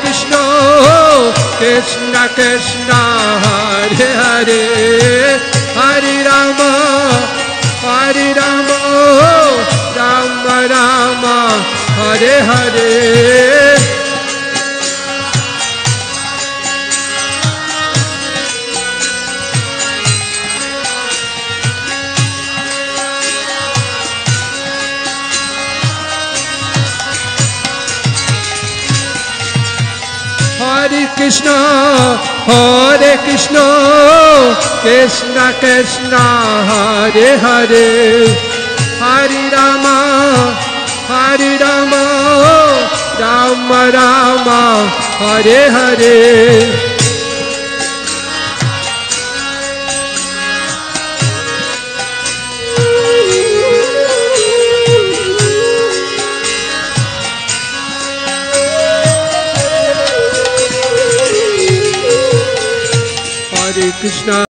Krishna Krishna Krishna Hare Hare Hare Rama Rama Rama Hare Hare Hare Krishna Krishna Krishna Hare Hare Hare Rama Rama Rama Hare Hare Krishna